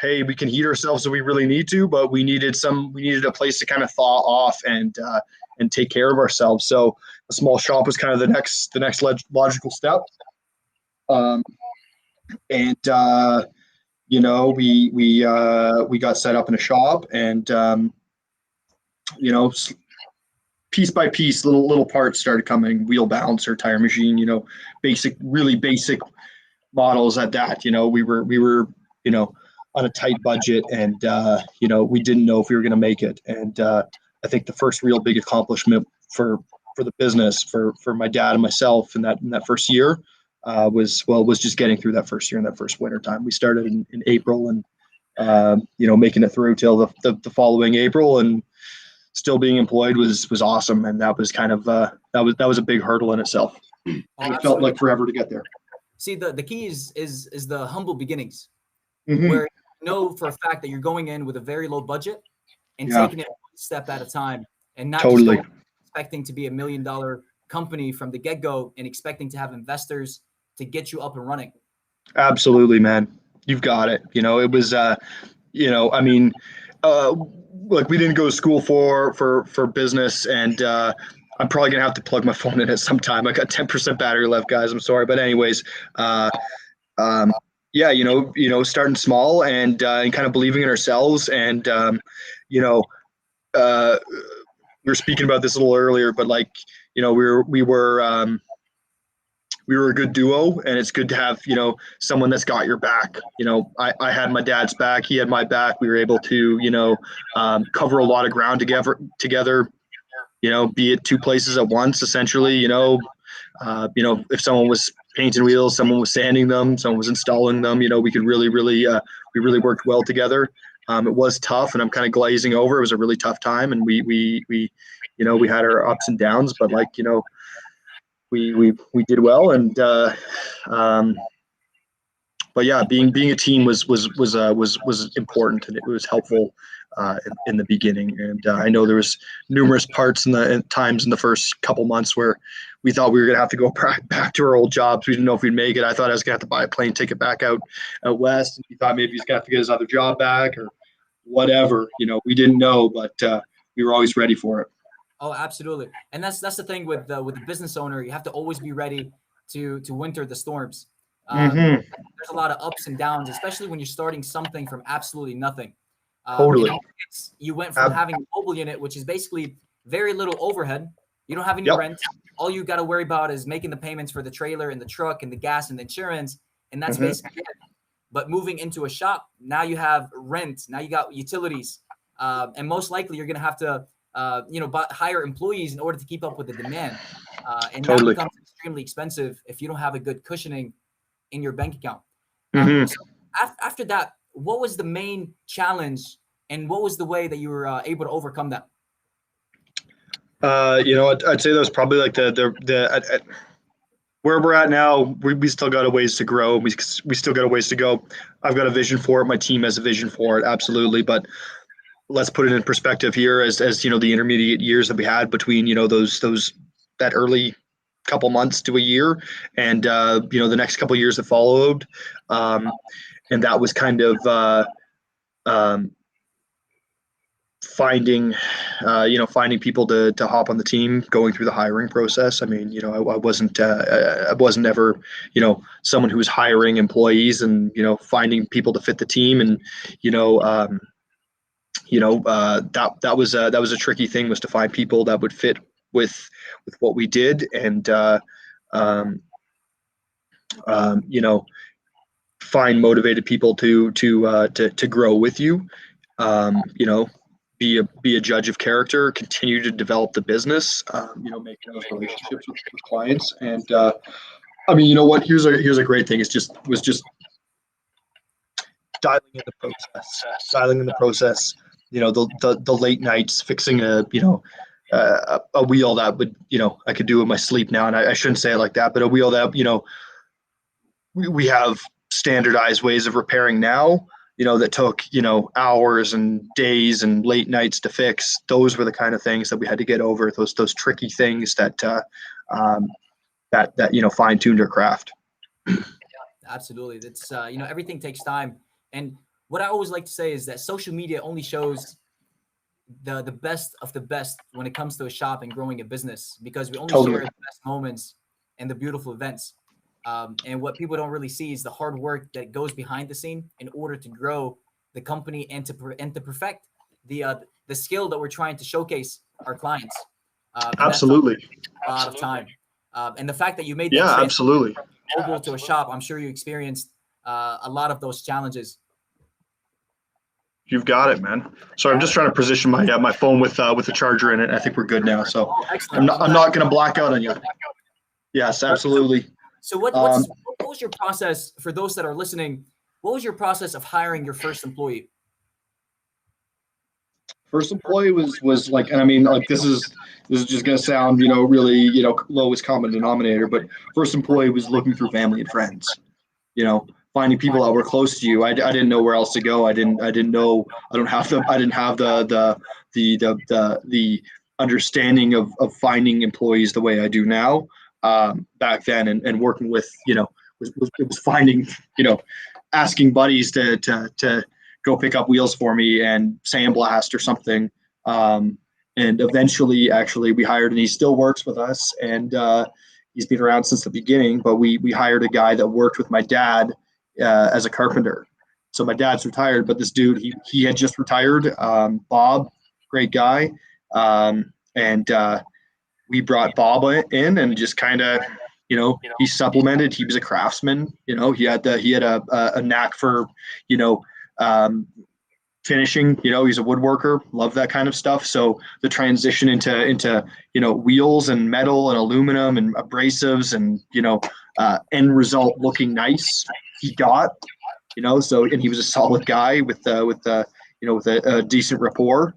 hey, we can heat ourselves if we really need to, but we needed a place to kind of thaw off and take care of ourselves. So a small shop was kind of the next logical step. Um, and we got set up in a shop, and you know, piece by piece, little parts started coming, wheel balancer, tire machine, really basic models at that. We were on a tight budget, and we didn't know if we were going to make it. And I think the first real big accomplishment for the business, for my dad and myself in that first year, was just getting through that first year and that first winter time. We started in April, and making it through till the following April, and still being employed was awesome. And that was kind of that was a big hurdle in itself. It felt like forever to get there. See, the key is the humble beginnings, Mm-hmm. where you know for a fact that you're going in with a very low budget and Yeah. taking it one step at a time, and not Totally. just expecting to be $1 million company from the get-go and expecting to have investors to get you up and running. Absolutely, man. You've got it. It was, I mean, like, we didn't go to school for business, and I'm probably gonna have to plug my phone in at some time. I got 10% battery left, guys. I'm sorry, but anyways, yeah, starting small, and kind of believing in ourselves, and you know, we were speaking about this a little earlier, but like, we were a good duo, and it's good to have someone that's got your back. I had my dad's back, he had my back. We were able to cover a lot of ground together. Be it two places at once, essentially. If someone was painting wheels, someone was sanding them, someone was installing them. We could really we really worked well together. It was tough, and I'm kind of glazing over. It was a really tough time, and we had our ups and downs, but we did well. And but yeah, being a team was important, and it was helpful in the beginning. And I know there was numerous parts times in the first couple months where we thought we were going to have to go back to our old jobs. We didn't know if we'd make it. I thought I was going to have to buy a plane ticket back out west. And he thought maybe he's going to have to get his other job back or whatever. We didn't know, but we were always ready for it. Oh, absolutely. And that's the thing with the business owner. You have to always be ready to winter the storms. There's a lot of ups and downs, especially when you're starting something from absolutely nothing. Totally. You went from having a mobile unit, which is basically very little overhead. You don't have any rent. All you got to worry about is making the payments for the trailer and the truck and the gas and the insurance, and that's basically it. But moving into a shop, now you have rent, now you got utilities, and most likely you're going to have to hire employees in order to keep up with the demand. And Totally. that becomes extremely expensive if you don't have a good cushioning in your bank account. So after that, what was the main challenge, and what was the way that you were able to overcome that? I'd say that was probably like where we're at now. We still got a ways to grow. We still got a ways to go. I've got a vision for it. My team has a vision for it. Absolutely. But let's put it in perspective here as the intermediate years that we had between, that early couple months to a year, and the next couple years that followed, and that was kind of finding people to hop on the team, going through the hiring process. I mean, I wasn't ever someone who was hiring employees, and finding people to fit the team, and that was a tricky thing, was to find people that would fit with what we did, and find motivated people to grow with you. Be a judge of character, continue to develop the business, make those relationships with clients. And I mean, here's a great thing. Was just dialing in the process. The late nights fixing a wheel that would, I could do in my sleep now. And I shouldn't say it like that, but a wheel that, we have standardized ways of repairing now, that took, hours and days and late nights to fix. Those were the kind of things that we had to get over, those tricky things that fine-tuned our craft. Absolutely. That's, everything takes time. And what I always like to say is that social media only shows the best of the best when it comes to a shop and growing a business, because we only share the best moments and the beautiful events. And what people don't really see is the hard work that goes behind the scene in order to grow the company and to perfect the skill that we're trying to showcase our clients. Absolutely. A lot of time. And the fact that you made that absolutely from mobile to a shop, I'm sure you experienced a lot of those challenges. You've got it, man. Sorry, I'm just trying to position my phone with the charger in it. I think we're good now. So I'm not going to black out on you. Yes, absolutely. So what was your process for those that are listening? What was your process of hiring your first employee? First employee was like, and I mean, like this is just going to sound, really, lowest common denominator, but first employee was looking through family and friends, finding people that were close to you. I didn't know where else to go. I didn't know, I didn't have the understanding of finding employees the way I do now, back then, and working with, it was finding, asking buddies to go pick up wheels for me and sandblast or something. And eventually, actually, we hired, and he still works with us, and he's been around since the beginning, but we hired a guy that worked with my dad as a carpenter. So my dad's retired, but this dude, he had just retired. Bob, great guy. And we brought Bob in and just kind of, he supplemented. He was a craftsman. He had a knack for, finishing. He's a woodworker. Love that kind of stuff. So the transition into wheels and metal and aluminum and abrasives and end result looking nice, he got. So, and he was a solid guy with a decent rapport.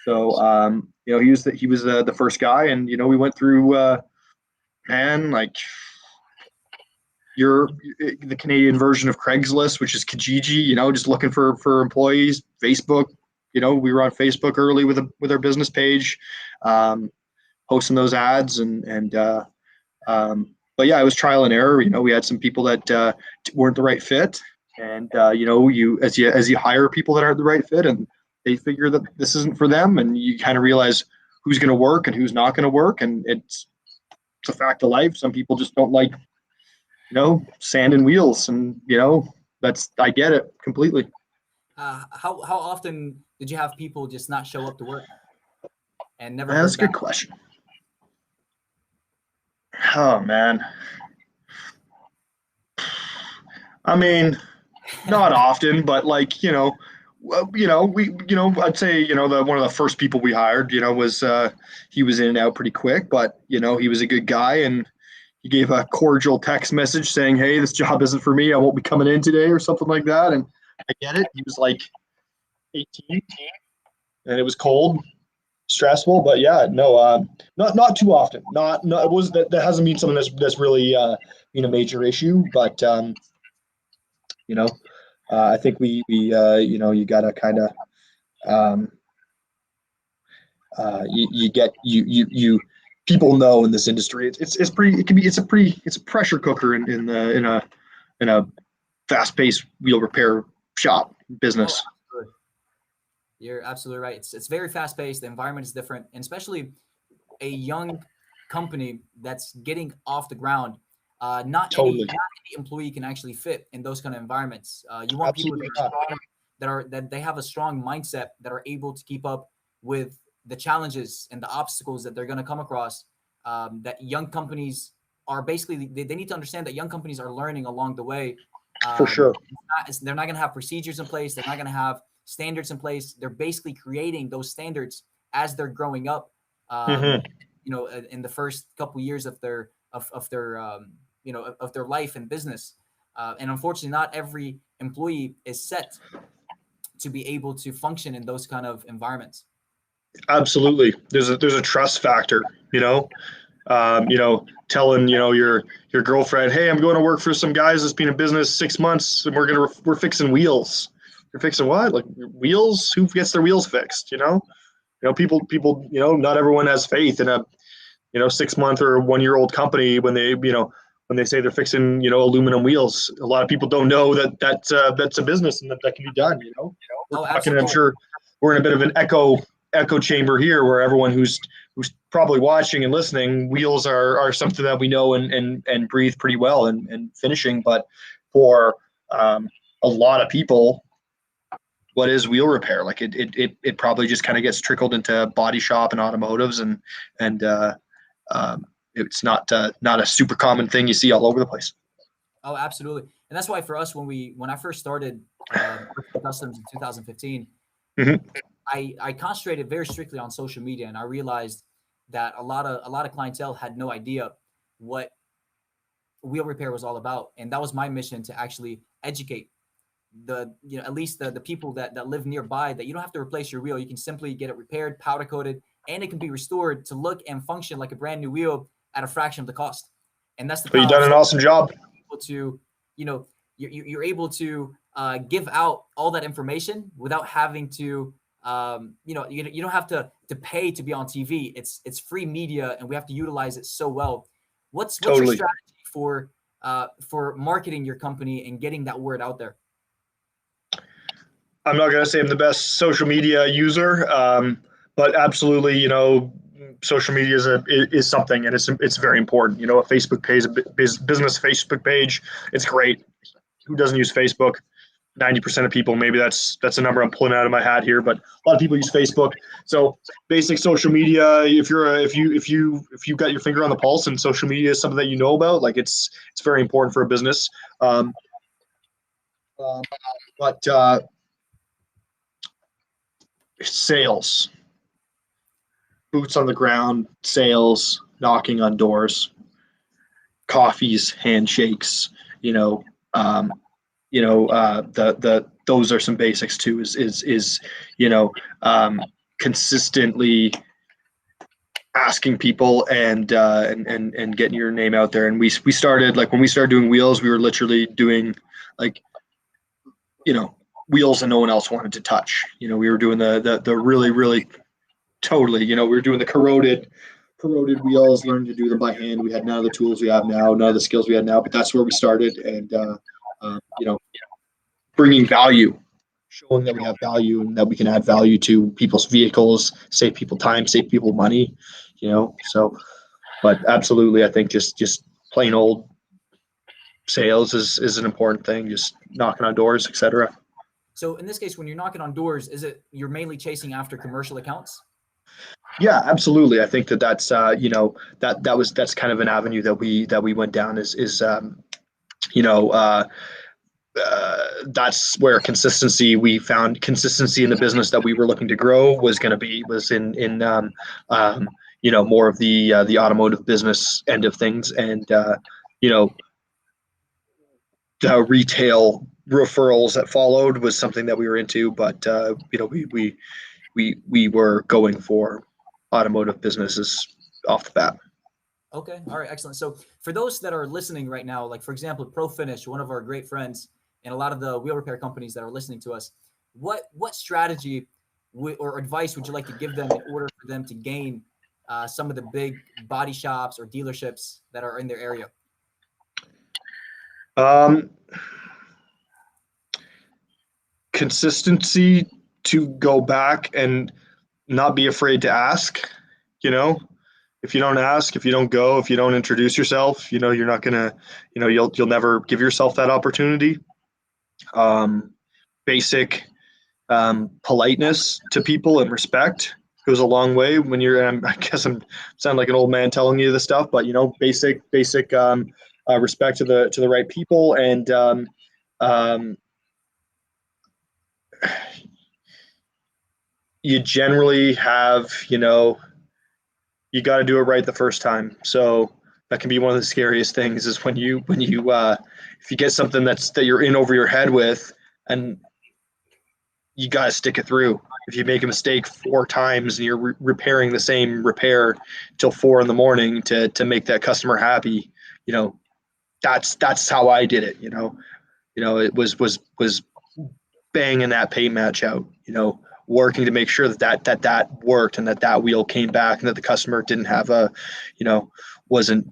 So he was the first guy, and we went through like the Canadian version of Craigslist, which is Kijiji, just looking for employees. Facebook, we were on Facebook early with our business page, posting those ads, but yeah, it was trial and error. We had some people that weren't the right fit, and as you hire people that aren't the right fit, and they figure that this isn't for them, and you kind of realize who's going to work and who's not going to work, and it's a fact of life. Some people just don't like sand and wheels, and I get it completely. How often did you have people just not show up to work and never? That's a good question. Oh man, I mean, not often, but like we I'd say one of the first people we hired was he was in and out pretty quick, but he was a good guy, and he gave a cordial text message saying, "Hey, this job isn't for me. I won't be coming in today," or something like that. And I get it. He was like 18, and it was cold, stressful. But yeah, no, not too often. Not it was that hasn't been something that's really been a major issue. But I think we you gotta kind of you people know in this industry it's a pressure cooker in a fast-paced wheel repair shop business. Oh, you're absolutely right. It's very fast-paced. The environment is different, and especially a young company that's getting off the ground. Not any employee can actually fit in those kind of environments. You want Absolutely people that they have a strong mindset, that are able to keep up with the challenges and the obstacles that they're going to come across. That young companies are basically, they need to understand that young companies are learning along the way. For sure. They're not going to have procedures in place. They're not going to have standards in place. They're basically creating those standards as they're growing up. In the first couple years of their life and business. And unfortunately, not every employee is set to be able to function in those kind of environments. Absolutely. There's a trust factor, telling, your girlfriend, "Hey, I'm going to work for some guys that's been in business 6 months, and we're fixing wheels." You're fixing what? Like wheels? Who gets their wheels fixed? People, not everyone has faith in a 6-month or 1-year-old company when they, when they say they're fixing, aluminum wheels. A lot of people don't know that that's a business and that can be done. We're talking, absolutely. I'm sure we're in a bit of an echo chamber here, where everyone who's probably watching and listening, wheels are something that we know and breathe pretty well and finishing. But for a lot of people, what is wheel repair? Like it probably just kind of gets trickled into body shop and automotives, and it's not a super common thing you see all over the place. Oh, absolutely. And that's why for us, when I first started RTP Customs in 2015, mm-hmm. I concentrated very strictly on social media, and I realized that a lot of clientele had no idea what wheel repair was all about. And that was my mission, to actually educate at least the people that live nearby, that you don't have to replace your wheel. You can simply get it repaired, powder coated, and it can be restored to look and function like a brand new wheel at a fraction of the cost. And that's the power. You've done an awesome job. To, you're able to give out all that information without having to, you don't have to pay to be on TV. It's free media, and we have to utilize it so well. What's your strategy for marketing your company and getting that word out there? I'm not going to say I'm the best social media user, but absolutely, social media is something, and it's very important. A Facebook page, a business Facebook page, it's great. Who doesn't use Facebook? 90% of people. Maybe that's a number I'm pulling out of my hat here, but a lot of people use Facebook. So basic social media, if you've got your finger on the pulse, and social media is something that you know about, like it's very important for a business. But sales, boots on the ground, sales, knocking on doors, coffees, handshakes, those are some basics too, is consistently asking people and getting your name out there. And we started, like, when we started doing wheels, we were literally doing, like, wheels that no one else wanted to touch. We were doing the really, really totally, we were doing the corroded wheels, learning to do them by hand. We had none of the tools we have now, none of the skills we had now, but that's where we started. And, bringing value, showing that we have value and that we can add value to people's vehicles, save people time, save people money, so, but absolutely, I think just plain old sales is an important thing, just knocking on doors, etc. So in this case, when you're knocking on doors, is it you're mainly chasing after commercial accounts? Yeah, absolutely. I think that's that's kind of an avenue that we went down, that's where we found consistency in the business that we were looking to grow was in more of the automotive business end of things, and the retail referrals that followed was something that we were into, but we were going for automotive businesses off the bat. Okay. All right. Excellent. So for those that are listening right now, like for example, Pro Finish, one of our great friends, and a lot of the wheel repair companies that are listening to us, what strategy or advice would you like to give them in order for them to gain some of the big body shops or dealerships that are in their area? Consistency, to go back and not be afraid to ask. If you don't ask, if you don't go, if you don't introduce yourself, you're not gonna, you'll never give yourself that opportunity. Basic politeness to people and respect goes a long way when you're. I guess I'm sound like an old man telling you this stuff, but basic respect to the right people, and you generally have, you got to do it right the first time. So that can be one of the scariest things, is when you if you get something that you're in over your head with, and you got to stick it through. If you make a mistake 4 times and you're repairing the same repair till 4 a.m. to make that customer happy, that's how I did it. It was banging that paint match out, working to make sure that worked, and that wheel came back, and that the customer didn't have wasn't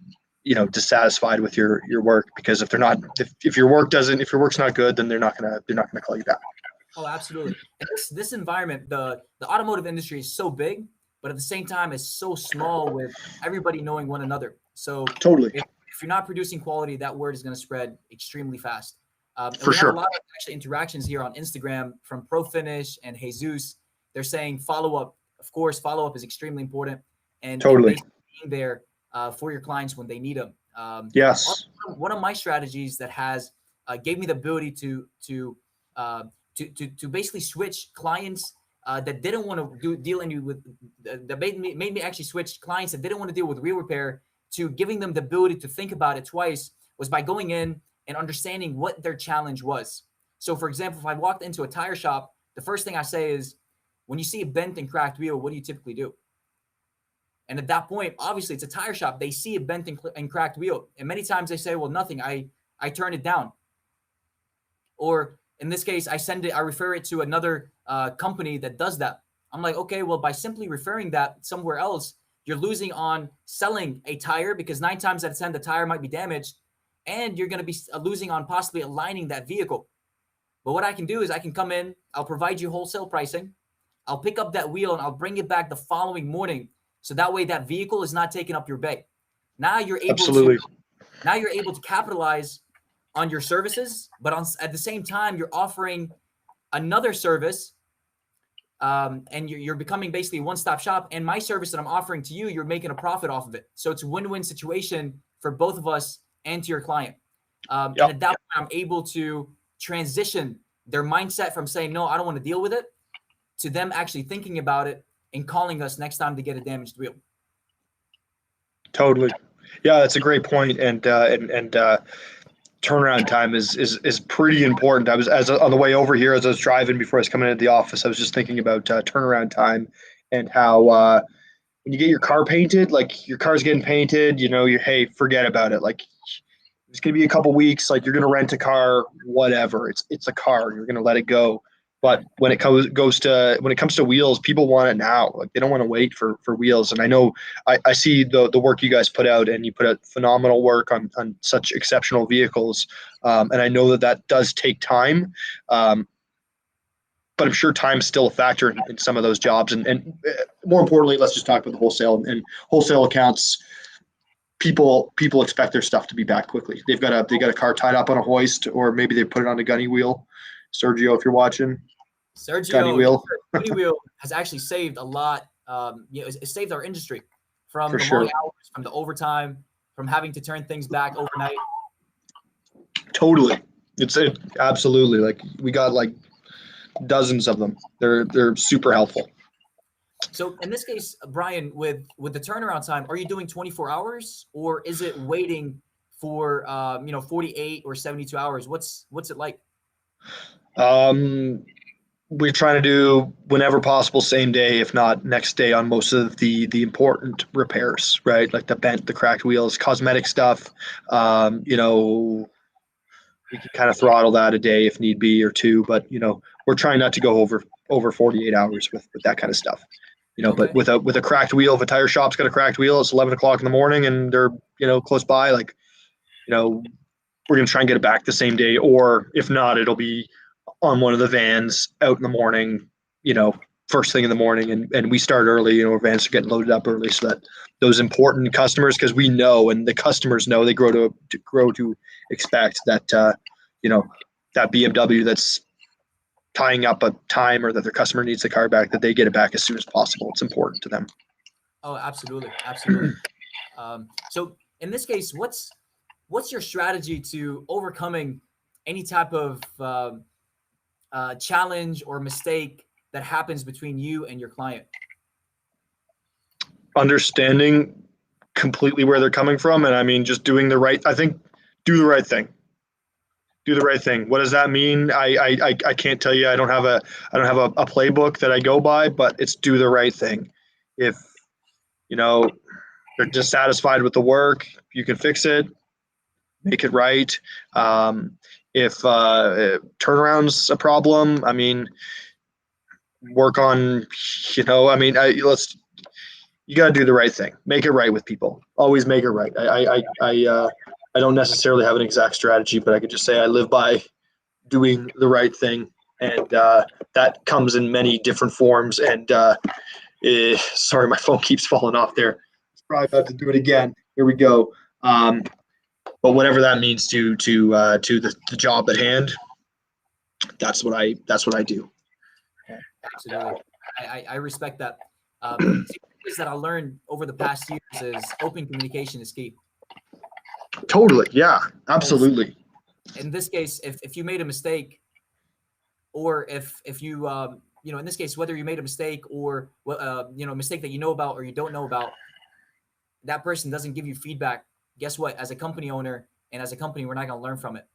dissatisfied with your work, because if they're not, if your work's not good, then they're not gonna call you back. Oh, absolutely. And this environment, the automotive industry is so big, but at the same time, it's so small with everybody knowing one another. So Totally. if you're not producing quality, that word is going to spread extremely fast. And For we sure. have a lot of actually interactions here on Instagram from Pro Finish and Jesus. They're saying follow up. Of course, follow up is extremely important, and basically being there for your clients when they need them. Yes. One of my strategies that has gave me the ability to basically switch clients that didn't want to deal with that made me actually switch clients that didn't want to deal with wheel repair to giving them the ability to think about it twice, was by going in and understanding what their challenge was. So, for example, if I walked into a tire shop, the first thing I say is, when you see a bent and cracked wheel, what do you typically do? And at that point, obviously, it's a tire shop. They see a bent and cracked wheel. And many times they say, well, nothing. I turn it down. Or in this case, I refer it to another company that does that. I'm like, okay, well, by simply referring that somewhere else, you're losing on selling a tire, because 9 times out of 10, the tire might be damaged, and you're going to be losing on possibly aligning that vehicle. But what I can do is I can come in, I'll provide you wholesale pricing, I'll pick up that wheel, and I'll bring it back the following morning. So that way that vehicle is not taking up your bay. Now you're able to capitalize on your services, but at the same time, you're offering another service, and you're becoming basically a one-stop shop. And my service that I'm offering to you, you're making a profit off of it. So it's a win-win situation for both of us and to your client. And at that point, I'm able to transition their mindset from saying, no, I don't want to deal with it, to them actually thinking about it and calling us next time to get a damaged wheel. Totally. Yeah, that's a great point. And turnaround time is pretty important. I was on the way over here, as I was driving before I was coming into the office, I was just thinking about turnaround time, and how when you get your car painted, like your car's getting painted, hey, forget about it. Like, it's going to be a couple weeks. Like, you're going to rent a car, whatever. It's a car. You're going to let it go. But when it comes to wheels, people want it now. Like, they don't want to wait for wheels. And I know I see the work you guys put out, and you put out phenomenal work on such exceptional vehicles. And I know that does take time. But I'm sure time's still a factor in some of those jobs. And more importantly, let's just talk about the wholesale and wholesale accounts. People expect their stuff to be back quickly. They got a car tied up on a hoist, or maybe they put it on a gunny wheel. Sergio, if you're watching, gunny wheel has actually saved a lot. It saved our industry from the long hours, from the overtime, from having to turn things back overnight. Totally, it's absolutely, like, we got like dozens of them. They're super helpful. So in this case, Brian, with the turnaround time, are you doing 24 hours, or is it waiting for 48 or 72 hours? What's it like? We're trying to do whenever possible, same day, if not next day, on most of the important repairs, right? Like the bent, the cracked wheels, cosmetic stuff. We can kind of throttle that a day if need be, or two, but we're trying not to go over 48 hours with that kind of stuff. But with a cracked wheel, if a tire shop's got a cracked wheel, it's 11 o'clock in the morning and they're close by, like, we're gonna try and get it back the same day, or if not, it'll be on one of the vans out in the morning, first thing in the morning, and we start early. Vans are getting loaded up early, so that those important customers, because we know, and the customers know, they grow to expect that that BMW that's tying up a time, or that their customer needs the car back, that they get it back as soon as possible. It's important to them. Oh, absolutely. So in this case, what's your strategy to overcoming any type of challenge or mistake that happens between you and your client? Understanding completely where they're coming from, and I mean, just doing the right. I think do the right thing. Do the right thing. What does that mean? I can't tell you. I don't have a playbook that I go by, but it's do the right thing. If they're dissatisfied with the work, you can fix it, make it right. If turnaround's a problem, I mean, work on, let's you got to do the right thing. Make it right with people. Always make it right. I don't necessarily have an exact strategy, but I could just say I live by doing the right thing, and that comes in many different forms. And sorry, my phone keeps falling off there. It's probably about to do it again. Here we go. But whatever that means to the job at hand, that's what I do. Absolutely, I respect that. Things that I learned over the past years is open communication is key. Totally, yeah, absolutely. In this case, if you made a mistake, or if you in this case, whether you made a mistake or a mistake that you know about or you don't know about, that person doesn't give you feedback. Guess what? As a company owner and as a company, we're not going to learn from it.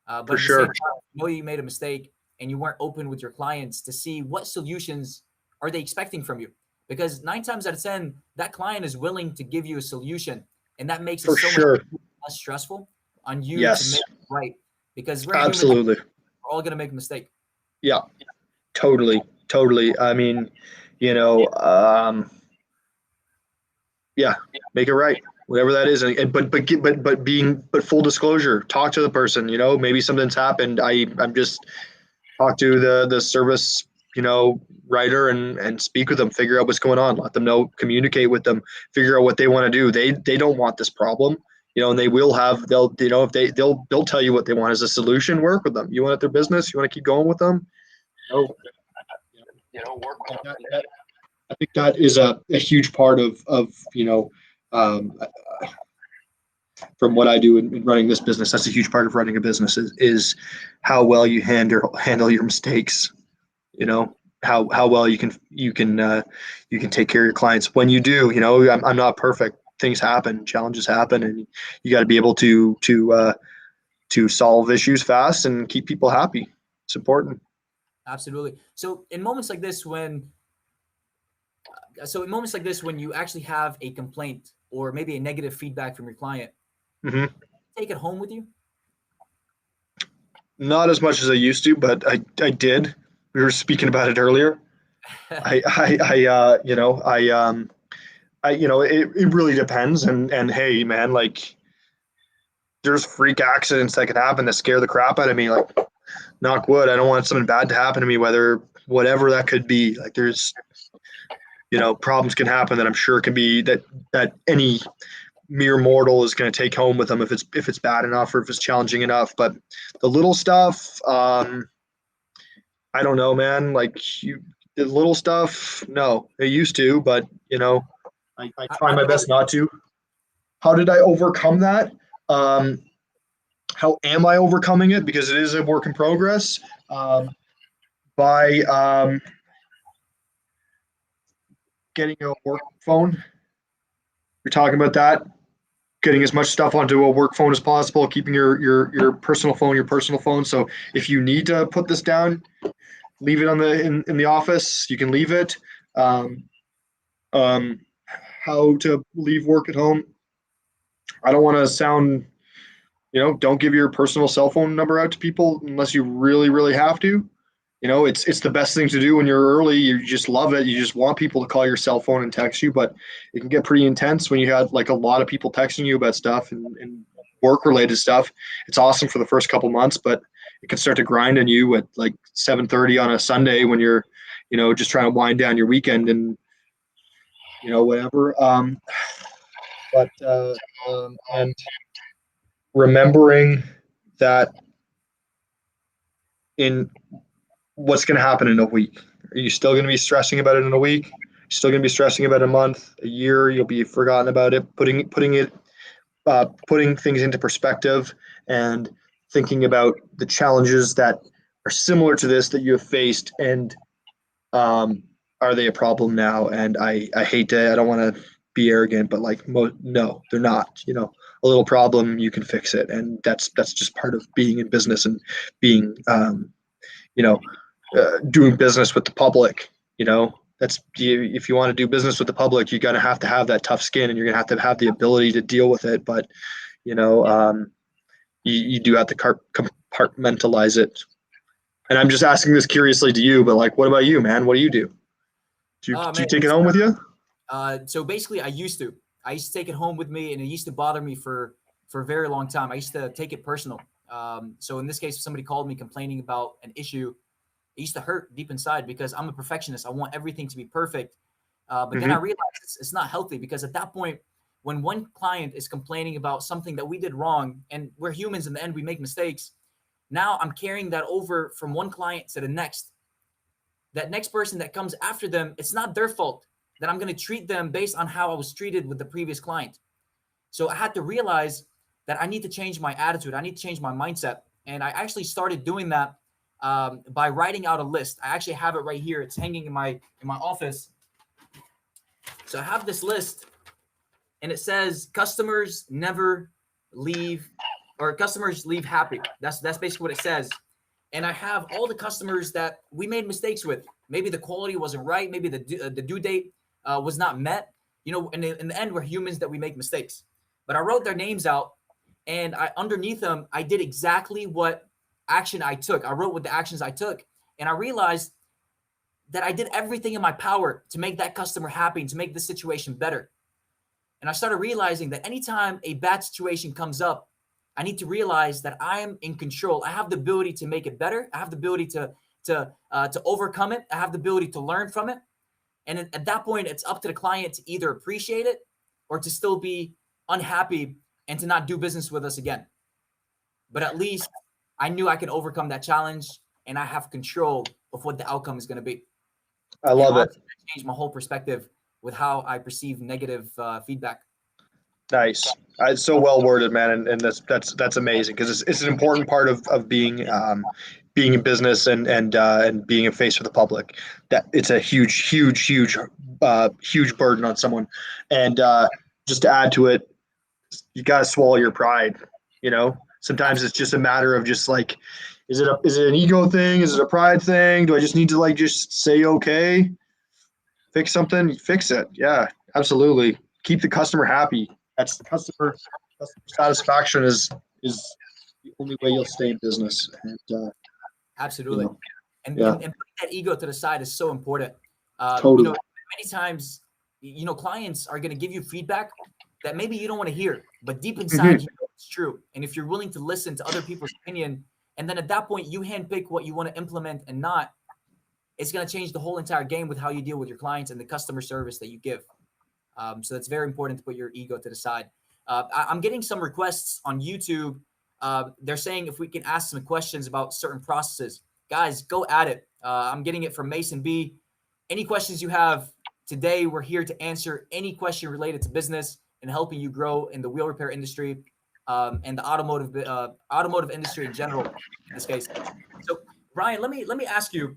But for sure, you know you made a mistake and you weren't open with your clients to see what solutions are they expecting from you. Because 9 times out of 10, that client is willing to give you a solution, and that makes it so much less stressful on you to make it right. Because we're absolutely human, we're all going to make a mistake. Yeah, totally. I mean, make it right, whatever that is. But full disclosure, talk to the person. Maybe something's happened. I'm just talk to the service writer and speak with them, figure out what's going on, let them know, communicate with them, figure out what they want to do. They don't want this problem, and they'll tell you what they want as a solution. Work with them. You want their business, you want to keep going with them, work with them. I think that is a huge part of from what I do in running this business. That's a huge part of running a business is how well you handle your mistakes. How well you can take care of your clients. When you do, I'm not perfect. Things happen, challenges happen, and you got to be able to solve issues fast and keep people happy. It's important. Absolutely. So in moments like this, when you actually have a complaint or maybe a negative feedback from your client, take it home with you? Not as much as I used to, but I did. We were speaking about it earlier. It really depends. And hey, man, like there's freak accidents that can happen that scare the crap out of me. Like, knock wood, I don't want something bad to happen to me, whatever that could be. Like there's, problems can happen that I'm sure can be that any mere mortal is going to take home with them if it's bad enough or if it's challenging enough. But the little stuff, I don't know, man. Like the little stuff, no, I used to, but I try my best not to. How did I overcome that? How am I overcoming it? Because it is a work in progress. By getting a work phone. You're talking about that. Getting as much stuff onto a work phone as possible, keeping your personal phone. So if you need to put this down, leave it in the office. You can leave it. How to leave work at home. I don't want to sound, don't give your personal cell phone number out to people unless you really, really have to. It's the best thing to do when you're early. You just love it. You just want people to call your cell phone and text you, but it can get pretty intense when you have like a lot of people texting you about stuff and work-related stuff. It's awesome for the first couple months, but it can start to grind on you at like 7:30 on a Sunday when you're, just trying to wind down your weekend and, whatever. And remembering that in what's going to happen in a week. Are you still going to be stressing about it in a week? You're still going to be stressing about it a month, a year. You'll be forgotten about it. Putting things into perspective and thinking about the challenges that are similar to this that you have faced, and are they a problem now? And I don't want to be arrogant, but like no, they're not. A little problem, you can fix it, and that's just part of being in business and being doing business with the public. If you want to do business with the public, you're going to have that tough skin, and you're going to have the ability to deal with it. But you do have to compartmentalize it. And I'm just asking this curiously to you, but like, what about you, man? What do you do? Do you take it home with you? So basically, I used to take it home with me, and it used to bother me for a very long time. I used to take it personal. So in this case, if somebody called me complaining about an issue, it used to hurt deep inside because I'm a perfectionist. I want everything to be perfect. But then I realized it's not healthy, because at that point, when one client is complaining about something that we did wrong, and we're humans in the end, we make mistakes. Now I'm carrying that over from one client to the next. That next person that comes after them, it's not their fault that I'm going to treat them based on how I was treated with the previous client. So I had to realize that I need to change my attitude. I need to change my mindset. And I actually started doing that by writing out a list. I actually have it right here. It's hanging in my office. So I have this list, and it says customers never leave, or customers leave happy. That's basically what it says. And I have all the customers that we made mistakes with. Maybe the quality wasn't right. Maybe the due date was not met. You know, in the end, we're humans that we make mistakes. But I wrote their names out, and underneath them, I did exactly what action I took. I wrote what the actions I took, and I realized that I did everything in my power to make that customer happy and to make the situation better. And I started realizing that anytime a bad situation comes up, I need to realize that I'm in control. I have the ability to make it better. I have the ability to overcome it. I have the ability to learn from it. And at that point, it's up to the client to either appreciate it or to still be unhappy and to not do business with us again. But at least I knew I could overcome that challenge, and I have control of what the outcome is going to be. I love it. That changed my whole perspective with how I perceive negative feedback. Nice. It's so well worded, man, and that's amazing, because it's an important part of being in business and being a face for the public. That it's a huge burden on someone, and just to add to it, you got to swallow your pride. You know, sometimes it's just a matter of just like, is it an ego thing? Is it a pride thing? Do I just need to like just say okay, fix something, fix it? Yeah, absolutely. Keep the customer happy. That's the customer satisfaction is the only way you'll stay in business. And absolutely. And putting that ego to the side is so important. Totally. You know, many times, you know, clients are going to give you feedback that maybe you don't want to hear, but deep inside, you know it's true. And if you're willing to listen to other people's opinion, and then at that point you handpick what you want to implement and not, it's going to change the whole entire game with how you deal with your clients and the customer service that you give. So it's very important to put your ego to the side. I'm getting some requests on YouTube. They're saying if we can ask some questions about certain processes. Guys, go at it. I'm getting it from Mason B. Any questions you have today, we're here to answer any question related to business and helping you grow in the wheel repair industry and the automotive industry in general, in this case. So, Brian, let me ask you,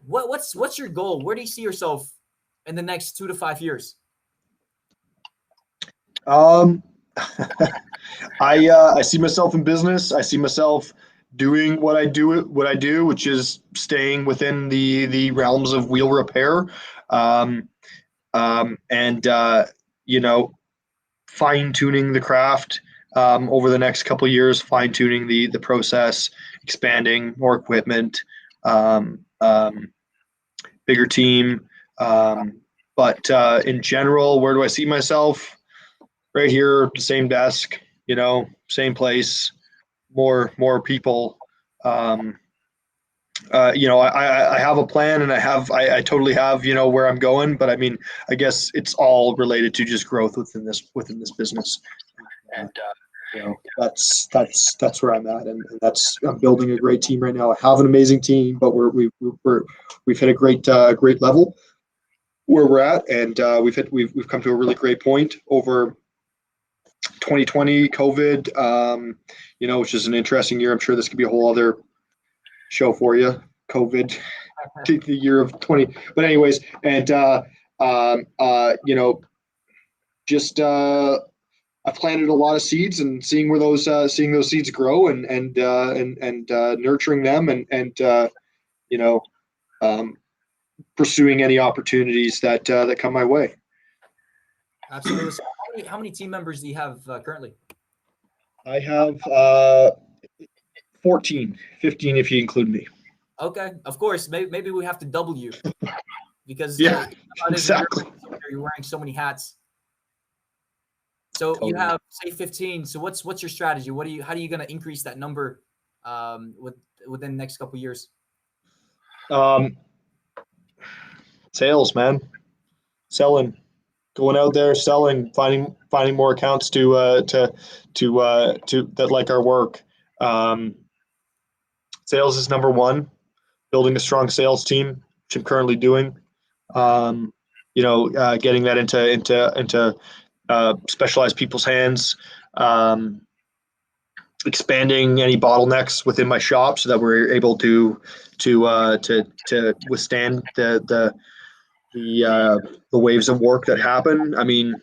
what's your goal? Where do you see yourself in the next 2 to 5 years? I see myself in business. I see myself doing what I do, which is staying within the realms of wheel repair, and you know, fine tuning the craft over the next couple of years, fine tuning the process, expanding more equipment, bigger team. But in general, where do I see myself? Right here, same desk, you know, same place, more people. You know, I have a plan, and I totally have, you know, where I'm going, but I mean, I guess it's all related to just growth within this business. And you know, that's where I'm at, and I'm building a great team right now. I have an amazing team, but we've hit a great level where we're at, and we've come to a really great point over 2020 COVID, you know, which is an interesting year. I'm sure this could be a whole other show for you. COVID, the year of 20. But anyways, and you know, just I planted a lot of seeds, and seeing those seeds grow, and nurturing them, and you know, pursuing any opportunities that come my way. Absolutely. So how many team members do you have currently? I have 14, 15 if you include me. Okay, of course. Maybe we have to double you because yeah, exactly. you're wearing so many hats. So Totally. you have say 15. So what's your strategy? How are you going to increase that number within the next couple of years? Sales, man, selling, going out there, selling, finding more accounts to that like our work. Sales is number one. Building a strong sales team, which I'm currently doing. Getting that into specialized people's hands. Expanding any bottlenecks within my shop so that we're able to withstand the waves of work that happen. I mean,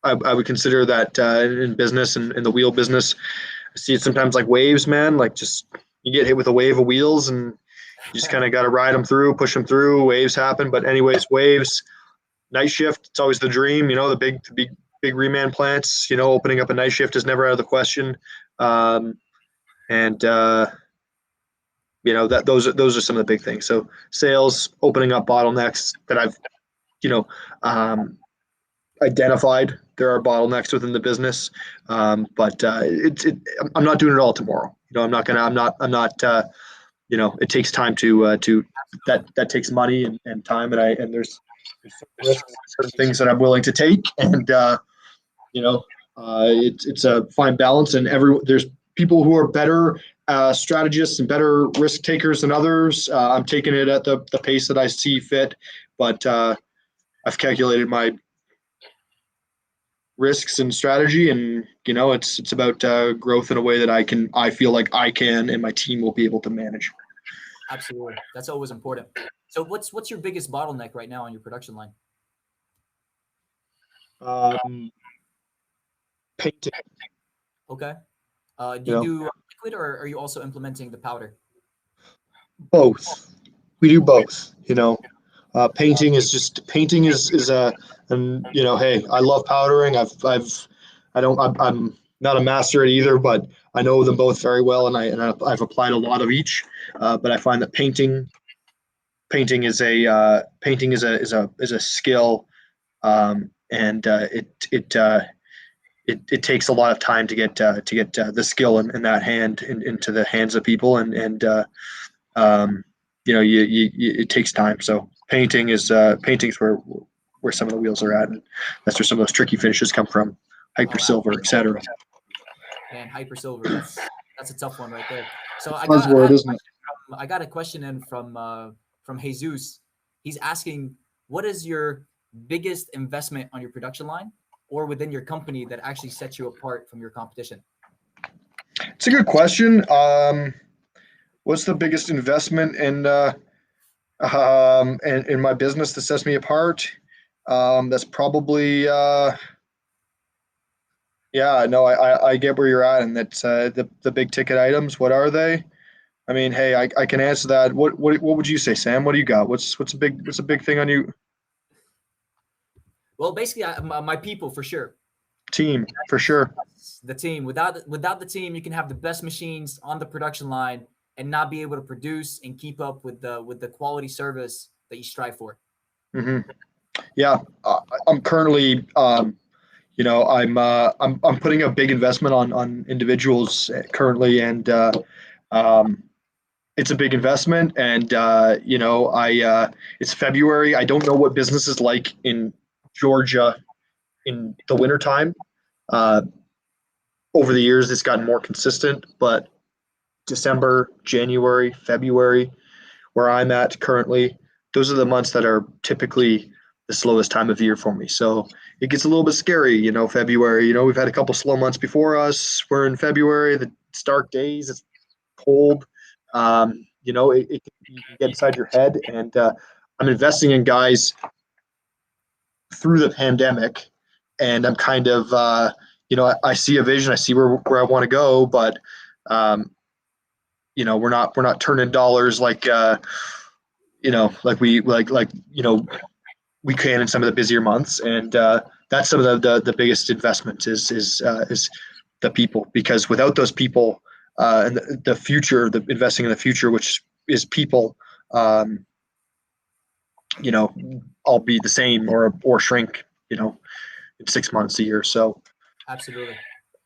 I would consider that in business and in the wheel business, I see it sometimes like waves, man. Like just you get hit with a wave of wheels and you just kind of got to ride them through, push them through. Waves happen, but anyways, waves. Night shift, it's always the dream. The big reman plants. Opening up a night shift is never out of the question. Those are some of the big things. So sales, opening up bottlenecks that I've identified. There are bottlenecks within the business, but I'm not doing it all tomorrow. I'm not. It takes time to that takes money and time, and there's certain risks, certain things that I'm willing to take, and it's a fine balance. And there's people who are better strategists and better risk takers than others. I'm taking it at the pace that I see fit, but I've calculated my risks and strategy, and it's about growth in a way that I feel like I can and my team will be able to manage. Absolutely, that's always important. So what's your biggest bottleneck right now on your production line? Painting. Okay. Do you do liquid, or are you also implementing the powder? Both. We do both. Painting is a, and hey, I love powdering. I'm not a master at either, but I know them both very well, and I've applied a lot of each. But I find that painting is a skill, and it takes a lot of time to get the skill in that hand into the hands of people, and it takes time. So painting's where some of the wheels are at, and that's where some of those tricky finishes come from, hyper silver, etc. And hyper silver, that's a tough one right there. So I got a question in from Jesus. He's asking, what is your biggest investment on your production line or within your company that actually sets you apart from your competition? It's a good question. What's the biggest investment in my business that sets me apart? That's probably I get where you're at, and that's the big ticket items. What are they? I mean, hey, I can answer that. What would you say, Sam? What do you got? What's a big thing on you? Well, basically, my people for sure. Team for sure. The team. Without the team, you can have the best machines on the production line and not be able to produce and keep up with the quality service that you strive for. Mm-hmm. Yeah, I'm currently, I'm putting a big investment on individuals currently, and it's a big investment. And it's February. I don't know what business is like in Georgia in the wintertime. Over the years, it's gotten more consistent, but December, January, February, where I'm at currently, those are the months that are typically the slowest time of year for me. So it gets a little bit scary, February. We've had a couple slow months before us. We're in February, it's dark days, it's cold. You can get inside your head. And I'm investing in guys through the pandemic, and I'm kind of, I see a vision, I see where I want to go, but we're not turning dollars like we can in some of the busier months, and that's some of the biggest investment is the people, because without those people and the future, the investing in the future, which is people, you know, I'll be the same or shrink, you know, in 6 months, a year. So Absolutely.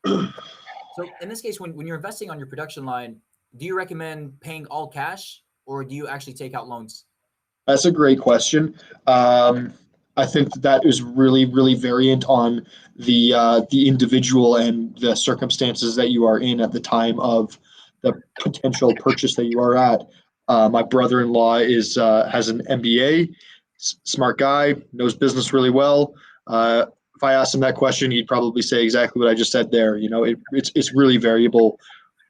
So in this case, when you're investing on your production line, do you recommend paying all cash or do you actually take out loans? that's a great question. I think that is really, really variant on the individual and the circumstances that you are in at the time of the potential purchase that you are at. My brother-in-law is has an MBA, smart guy, knows business really well. If I asked him that question, he'd probably say exactly what I just said there. You know, it's really variable.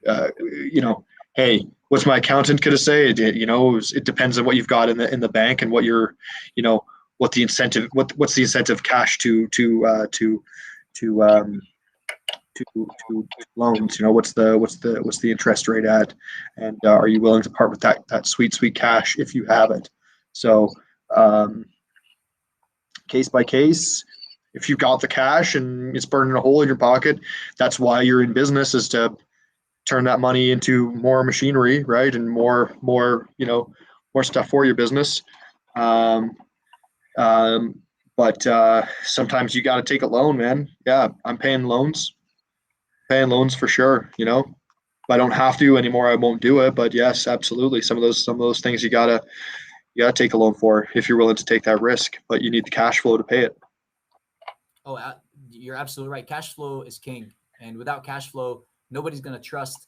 You know, hey, what's my accountant going to say? You know, it depends on what you've got in the bank and what you're, you know, what the incentive, what's the incentive cash to loans. You know, what's the interest rate at, and are you willing to part with that sweet cash if you have it? So um, case by case. If you've got the cash and it's burning a hole in your pocket, that's why you're in business, is to turn that money into more machinery, right, and more you know, more stuff for your business. Um, um, but sometimes you got to take a loan, man. Yeah, I'm paying loans for sure. You know, if I don't have to anymore, I won't do it. But yes, absolutely, some of those things you gotta take a loan for if you're willing to take that risk. But you need the cash flow to pay it. Oh, you're absolutely right. Cash flow is king, and without cash flow, nobody's going to trust.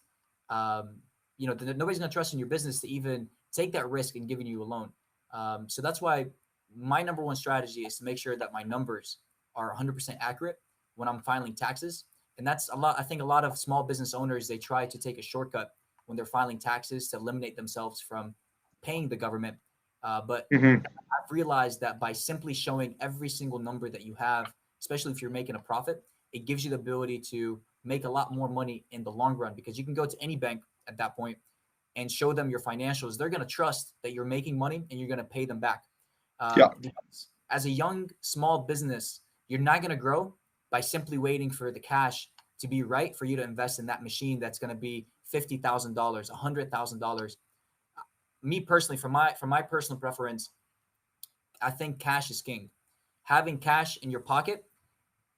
Um, nobody's going to trust in your business to even take that risk in giving you a loan. So that's why my number one strategy is to make sure that my numbers are 100% accurate when I'm filing taxes. And that's a lot. I think a lot of small business owners, they try to take a shortcut when they're filing taxes to eliminate themselves from paying the government. But Mm-hmm. I've realized that by simply showing every single number that you have, especially if you're making a profit, it gives you the ability to make a lot more money in the long run, because you can go to any bank at that point and show them your financials. They're going to trust that you're making money and you're going to pay them back. Yeah. Because as a young, small business, you're not going to grow by simply waiting for the cash to be right for you to invest in that machine that's going to be $50,000, $100,000. Me personally, for my personal preference, I think cash is king. Having cash in your pocket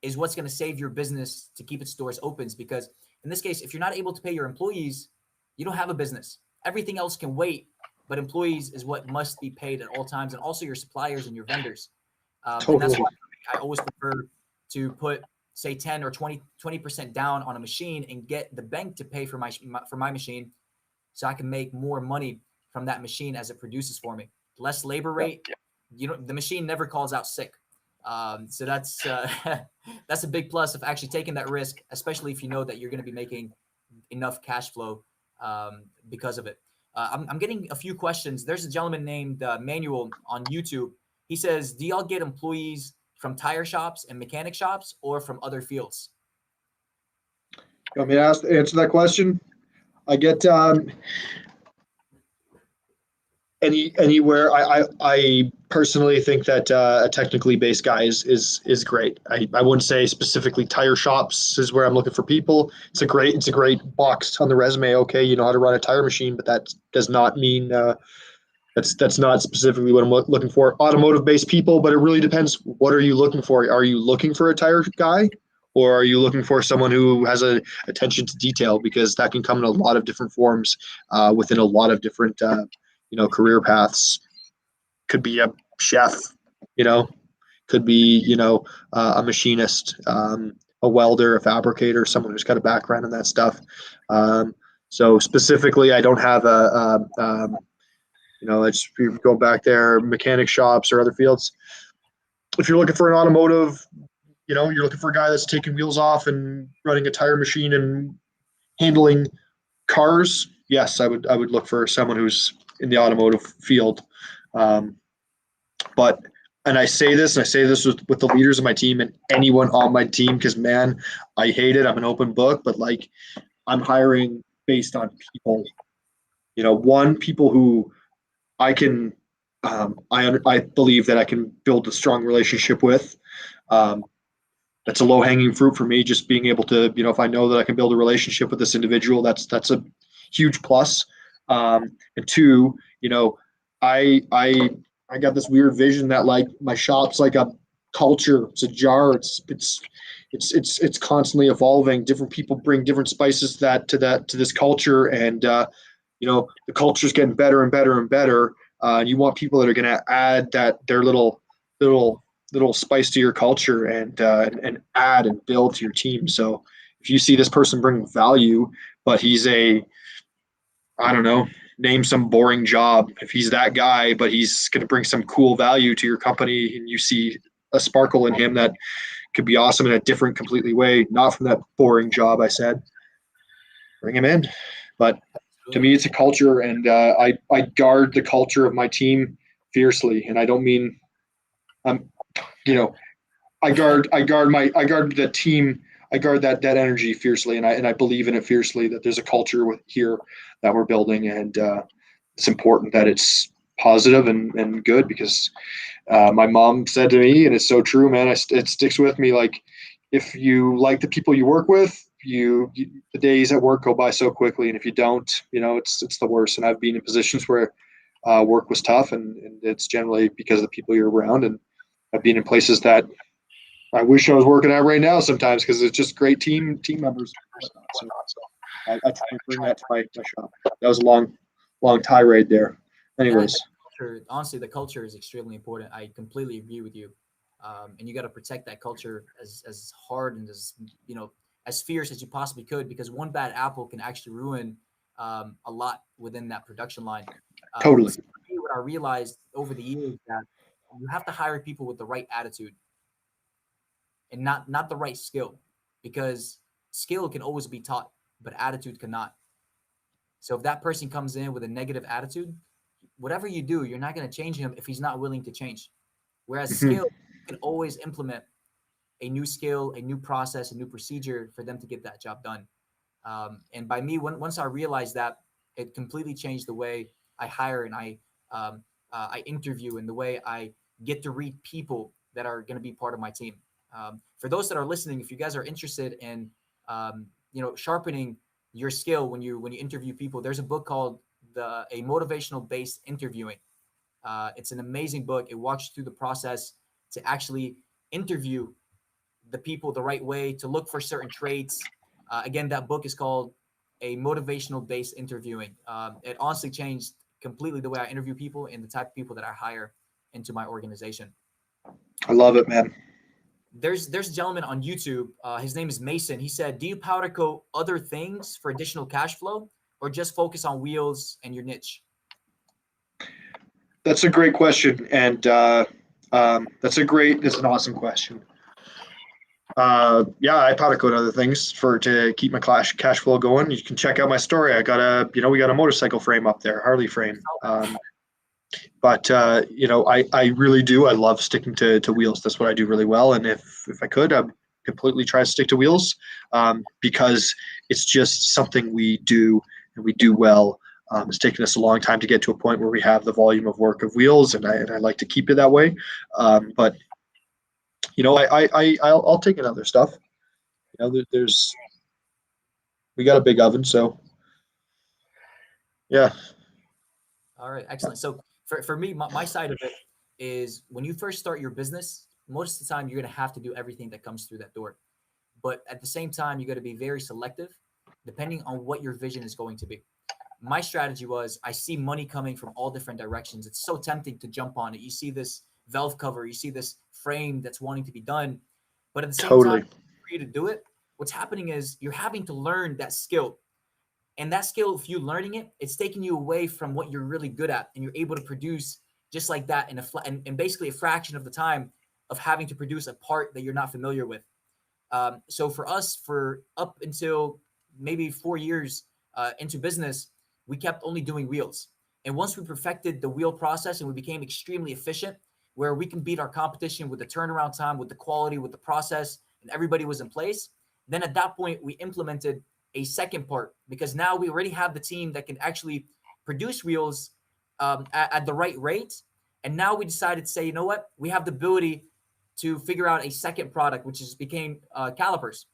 is what's going to save your business to keep its doors open. Because in this case, if you're not able to pay your employees, you don't have a business. Everything else can wait, but employees is what must be paid at all times, and also your suppliers and your vendors. And that's Totally. why I always prefer to put, say, 10 or 20% down on a machine and get the bank to pay for my machine, so I can make more money from that machine as it produces for me. Less labor Yeah. rate. The machine never calls out sick. So that's that's a big plus of actually taking that risk, especially if you know that you're going to be making enough cash flow because of it. I'm getting a few questions. There's a gentleman named Manuel on YouTube. He says, "Do y'all get employees from tire shops and mechanic shops or from other fields?" You want me to answer that question? I get anywhere. I personally think that a technically based guy is great. I wouldn't say specifically tire shops is where I'm looking for people. It's a great box on the resume. Okay, you know how to run a tire machine, but that does not mean that's not specifically what I'm looking for. Automotive based people, but it really depends. What are you looking for? Are you looking for a tire guy? Or are you looking for someone who has a attention to detail? Because that can come in a lot of different forms within a lot of different career paths. Could be a chef, you know, could be, a machinist, a welder, a fabricator, someone who's got a background in that stuff. So specifically, I don't have let's go back there, mechanic shops or other fields. If you're looking for an automotive, you're looking for a guy that's taking wheels off and running a tire machine and handling cars. Yes, I would look for someone who's in the automotive field. Um, but and I say this with the leaders of my team and anyone on my team, because man, I hate it. I'm an open book, but like I'm hiring based on people. People who I can I believe that I can build a strong relationship with. Um, that's a low hanging fruit for me. Just being able to, if I know that I can build a relationship with this individual, that's a huge plus. And two, I I got this weird vision that like my shop's like a culture. It's a jar. It's constantly evolving. Different people bring different spices to this culture, and the culture's getting better and better and better. And you want people that are going to add their little little spice to your culture, and add and build to your team. So if you see this person bring value, but he's I don't know, name some boring job. If he's that guy, but he's going to bring some cool value to your company, and you see a sparkle in him that could be awesome in a different, completely way, not from that boring job I said, bring him in. But to me, it's a culture, and I guard the culture of my team fiercely, and I don't mean you know, I guard the team. I guard that energy fiercely, and I believe in it fiercely. That there's a culture here that we're building, and it's important that it's positive and good, because my mom said to me, and it's so true, man. It sticks with me. Like, if you like the people you work with, the days at work go by so quickly, and if you don't, it's the worst. And I've been in positions where work was tough, and it's generally because of the people you're around. And I've been in places that I wish I was working at right now sometimes, because it's just great team members. So I try to bring that to my shop. That was a long tirade there. Anyways, honestly, the culture is extremely important. I completely agree with you, and you got to protect that culture as hard and as fierce as you possibly could, because one bad apple can actually ruin a lot within that production line. Totally. What I realized over the years that you have to hire people with the right attitude, and not the right skill, because skill can always be taught, but attitude cannot. So if that person comes in with a negative attitude, whatever you do, you're not going to change him if he's not willing to change. Whereas skill, you can always implement a new skill, a new process, a new procedure for them to get that job done. And by me, once I realized that, it completely changed the way I hire, and I interview, and the way I get to read people that are going to be part of my team. For those that are listening, if you guys are interested in sharpening your skill when you interview people, there's a book called A Motivational Based Interviewing. It's an amazing book. It walks you through the process to actually interview the people the right way, to look for certain traits. Again, that book is called A Motivational Based Interviewing. It honestly changed completely the way I interview people and the type of people that I hire into my organization. I love it, man. There's a gentleman on YouTube. His name is Mason. He said, "Do you powder coat other things for additional cash flow, or just focus on wheels and your niche?" That's a great question, and that's an awesome question. Yeah, I powder coat other things to keep my cash flow going. You can check out my story. I got we got a motorcycle frame up there, Harley frame. But I really do. I love sticking to wheels. That's what I do really well. And if I could, I'd completely try to stick to wheels, because it's just something we do, and we do well. It's taken us a long time to get to a point where we have the volume of work of wheels, and I like to keep it that way. But I'll take in other stuff. We got a big oven, so yeah. All right, excellent. So for me, my side of it is, when you first start your business, most of the time you're going to have to do everything that comes through that door. But at the same time, you got to be very selective, depending on what your vision is going to be. My strategy was, I see money coming from all different directions. It's so tempting to jump on it. You see this valve cover, you see this frame that's wanting to be done, but at the same time, for you to do it, what's happening is you're having to learn that skill. And that skill, if you learning it, it's taking you away from what you're really good at, and you're able to produce just like that in basically a fraction of the time of having to produce a part that you're not familiar with. So for us, for up until maybe 4 years into business, we kept only doing wheels. And once we perfected the wheel process and we became extremely efficient, where we can beat our competition with the turnaround time, with the quality, with the process, and everybody was in place, then at that point, we implemented a second part, because now we already have the team that can actually produce wheels at the right rate. And now we decided to say, you know what? We have the ability to figure out a second product, which became calipers.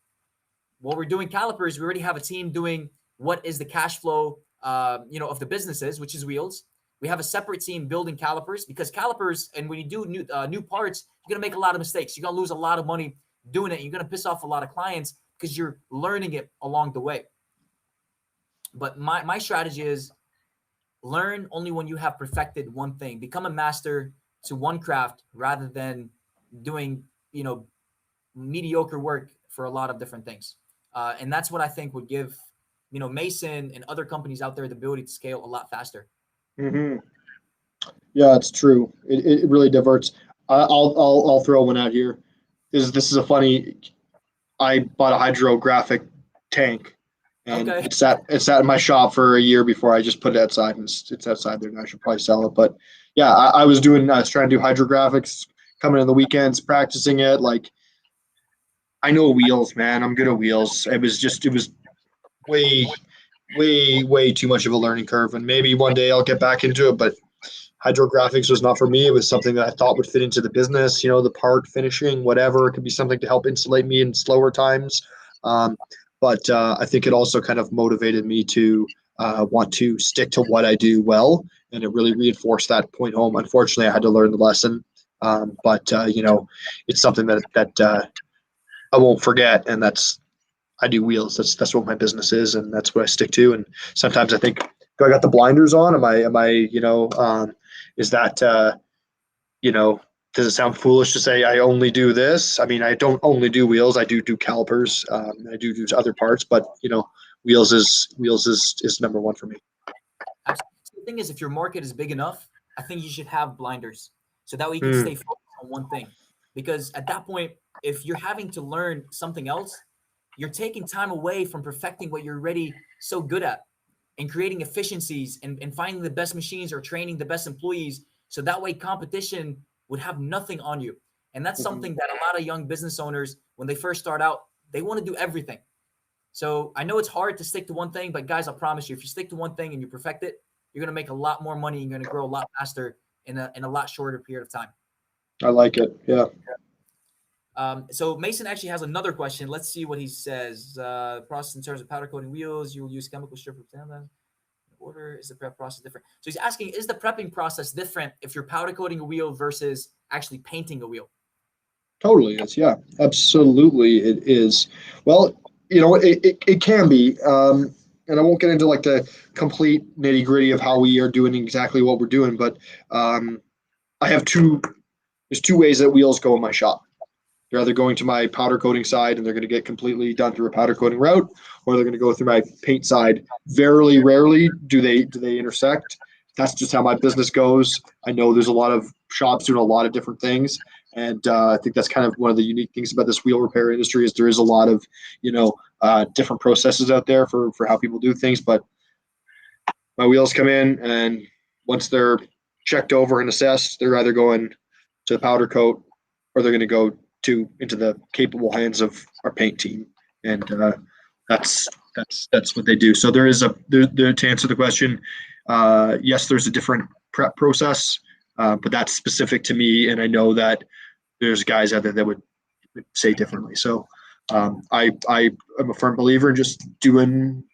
While we're doing calipers, we already have a team doing what is the cash flow, of the businesses, which is wheels. We have a separate team building calipers, because calipers, and when you do new parts, you're going to make a lot of mistakes. You're going to lose a lot of money doing it. You're going to piss off a lot of clients because you're learning it along the way. But my strategy is learn only when you have perfected one thing. Become a master to one craft rather than doing, mediocre work for a lot of different things. And that's what I think would give, Mason and other companies out there the ability to scale a lot faster. Mm-hmm. Yeah, it's true. It really diverts. I'll throw one out here. This is a funny. I bought a hydrographic tank, and Okay. it sat in my shop for a year before I just put it outside, and it's outside there now. I should probably sell it, but yeah, I was trying to do hydrographics, coming in the weekends, practicing it. Like, I know wheels, man. I'm good at wheels. It was way too much of a learning curve, and maybe one day I'll get back into it, but hydrographics was not for me. It was something that I thought would fit into the business, the part finishing, whatever. It could be something to help insulate me in slower times. But I think it also kind of motivated me to want to stick to what I do well, and it really reinforced that point home. Unfortunately, I had to learn the lesson, but it's something that I won't forget, and I do wheels. That's what my business is, and that's what I stick to. And sometimes I think, do I got the blinders on? Am I is that does it sound foolish to say I only do this? I mean, I don't only do wheels. I do calipers. I do other parts, but wheels is number one for me. Absolutely. The thing is, if your market is big enough, I think you should have blinders, so that way you can stay focused on one thing. Because at that point, if you're having to learn something else, you're taking time away from perfecting what you're already so good at, and creating efficiencies and finding the best machines or training the best employees. So that way competition would have nothing on you. And that's something that a lot of young business owners, when they first start out, they want to do everything. So I know it's hard to stick to one thing, but guys, I promise you, if you stick to one thing and you perfect it, you're going to make a lot more money. And you're going to grow a lot faster in a lot shorter period of time. I like it. Yeah. So Mason actually has another question. Let's see what he says. Process in terms of powder coating wheels, you will use chemical strip of order. Is the prep process different? So he's asking, is the prepping process different if you're powder coating a wheel versus actually painting a wheel? Totally is. Yeah, absolutely. It is. Well, it can be. And I won't get into like the complete nitty gritty of how we are doing exactly what we're doing, but I have there's two ways that wheels go in my shop. They're either going to my powder coating side and they're going to get completely done through a powder coating route, or they're going to go through my paint side. Very rarely do they intersect. That's just how my business goes. I know there's a lot of shops doing a lot of different things, and I think that's kind of one of the unique things about this wheel repair industry is there is a lot of different processes out there for how people do things. But my wheels come in, and once they're checked over and assessed, they're either going to the powder coat or they're going to go into the capable hands of our paint team, and that's what they do. So there is to answer the question, yes, there's a different prep process, but that's specific to me, and I know that there's guys out there that would say differently. So I'm a firm believer in just doing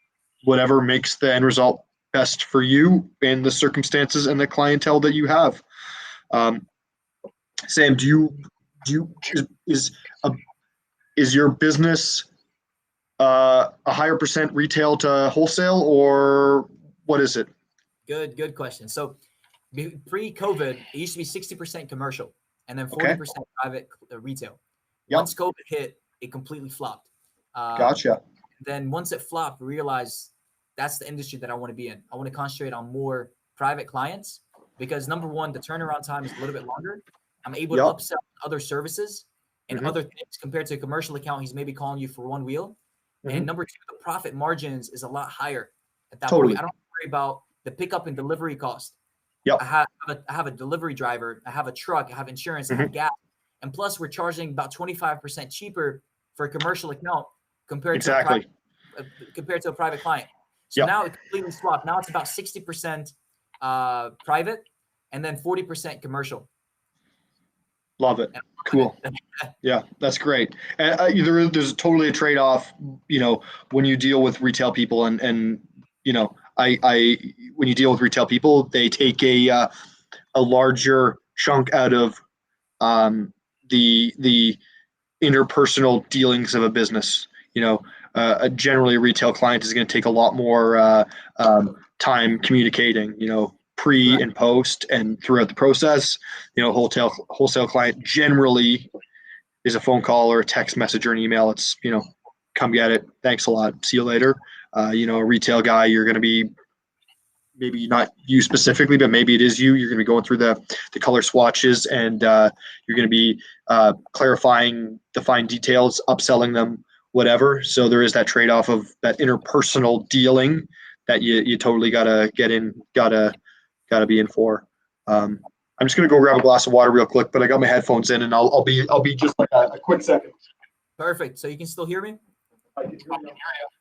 whatever makes the end result best for you and the circumstances and the clientele that you have. Sam, is your business a higher percent retail to wholesale, or what is it? Good question. So pre-COVID, it used to be 60% commercial and then 40% private retail. Yep. Once COVID hit, it completely flopped. Gotcha. Then once it flopped, we realized that's the industry that I want to be in. I want to concentrate on more private clients because number one, the turnaround time is a little bit longer. I'm able to upsell other services and other things compared to a commercial account. He's maybe calling you for one wheel. And number two, the profit margins is a lot higher at that point. I don't worry about the pickup and delivery cost. Yep. I have a delivery driver. I have a truck. I have insurance. I have gas. And plus, we're charging about 25% cheaper for a commercial account compared to a private client. So now it completely swapped. Now it's about 60% private and then 40% commercial. Love it. Cool. Yeah, that's great. There's totally a trade-off, when you deal with retail people, and when you deal with retail people, they take a larger chunk out of the interpersonal dealings of a business. Generally a retail client is going to take a lot more time communicating, pre and post and throughout the process. Wholesale client generally is a phone call or a text message or an email. It's, come get it. Thanks a lot. See you later. A retail guy, you're going to be, maybe not you specifically, but maybe it is you. You're going to be going through the color swatches, and you're going to be clarifying the fine details, upselling them, whatever. So there is that trade-off of that interpersonal dealing that you totally gotta get in, gotta be in for. I'm just gonna go grab a glass of water real quick, but I got my headphones in, and I'll be just like a quick second. Perfect. So you can still hear me? I can hear you.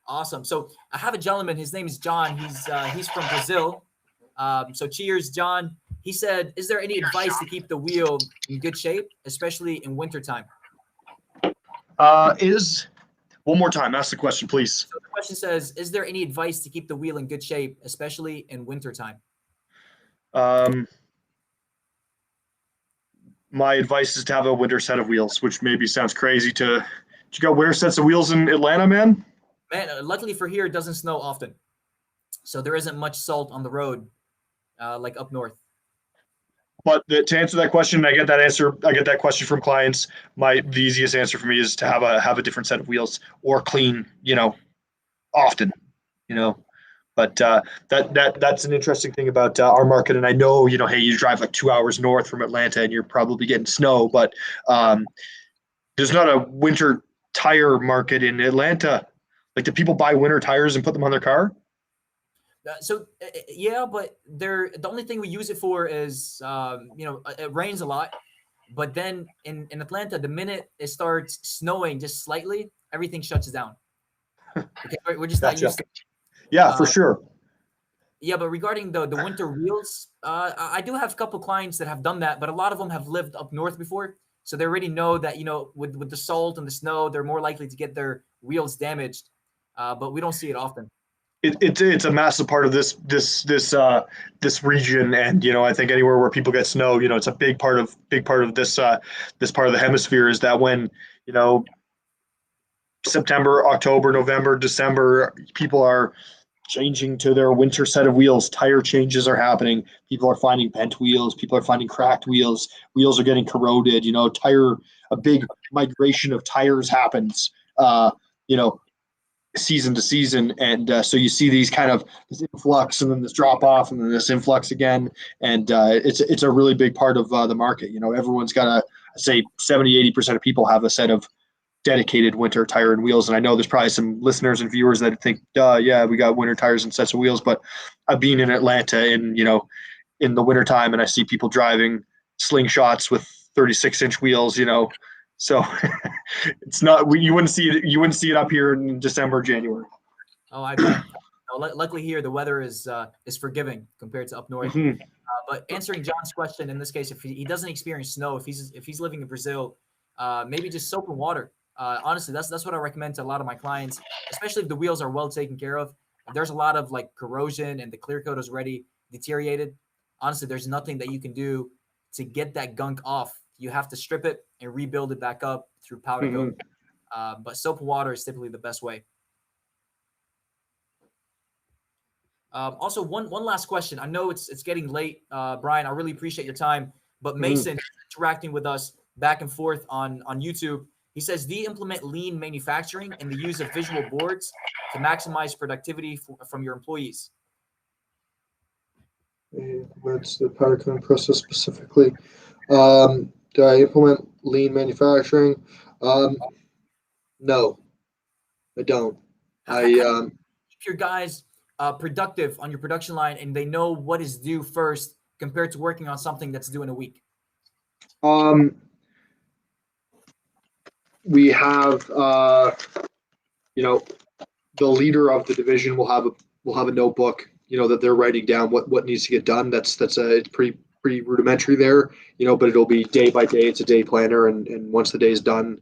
Awesome. So I have a gentleman. His name is John. He's from Brazil. So cheers, John. He said, "Is there any advice to keep the wheel in good shape, especially in wintertime?" One more time. Ask the question, please. So the question says, "Is there any advice to keep the wheel in good shape, especially in wintertime?" My advice is to have a winter set of wheels, which maybe sounds crazy to. You got winter sets of wheels in Atlanta, man? Man, luckily for here, it doesn't snow often, so there isn't much salt on the road, like up north. But to answer that question, I get that question from clients. The easiest answer for me is to have a different set of wheels or clean, often, But that's an interesting thing about our market. And I know, hey, you drive like 2 hours north from Atlanta and you're probably getting snow, but there's not a winter tire market in Atlanta. Like, do people buy winter tires and put them on their car? Yeah, but the only thing we use it for is, it rains a lot. But then in Atlanta, the minute it starts snowing just slightly, everything shuts down. Okay, we're just not used to it. Yeah, for sure. Yeah, but regarding the winter wheels, I do have a couple clients that have done that, but a lot of them have lived up north before. So they already know that, with the salt and the snow, they're more likely to get their wheels damaged. But we don't see it often. It's a massive part of this region, and I think anywhere where people get snow, it's a big part of this part of the hemisphere, is that when September, October, November, December, people are changing to their winter set of wheels. Tire changes are happening. People are finding bent wheels. People are finding cracked wheels. Wheels are getting corroded. A big migration of tires happens. Season to season, and so you see these kind of this influx and then this drop off and then this influx again, and it's a really big part of the market. Everyone's got say 70-80% of people have a set of dedicated winter tire and wheels, and I know there's probably some listeners and viewers that think, yeah, we got winter tires and sets of wheels, but I've been in Atlanta in the wintertime, and I see people driving slingshots with 36-inch wheels, so it's not, you wouldn't see it up here in December, January. Oh, I bet. Luckily here, the weather is forgiving compared to up north. Mm-hmm. But answering John's question, in this case, if he doesn't experience snow, if he's living in Brazil, maybe just soap and water. Honestly, that's what I recommend to a lot of my clients, especially if the wheels are well taken care of. If there's a lot of like corrosion and the clear coat is already deteriorated, honestly, there's nothing that you can do to get that gunk off. You have to strip it and rebuild it back up through powder coat. But soap and water is typically the best way. Also, one last question. I know it's getting late, Brian. I really appreciate your time. But Mason interacting with us back and forth on YouTube. He says, "Do you implement lean manufacturing and the use of visual boards to maximize productivity from your employees?" Implements the powder coating process specifically. Do I implement lean manufacturing? No, I don't. Keep your guys productive on your production line, and they know what is due first compared to working on something that's due in a week. We have the leader of the division will have a notebook, that they're writing down what needs to get done. It's pretty rudimentary there, but it'll be day by day. It's a day planner, and once the day is done,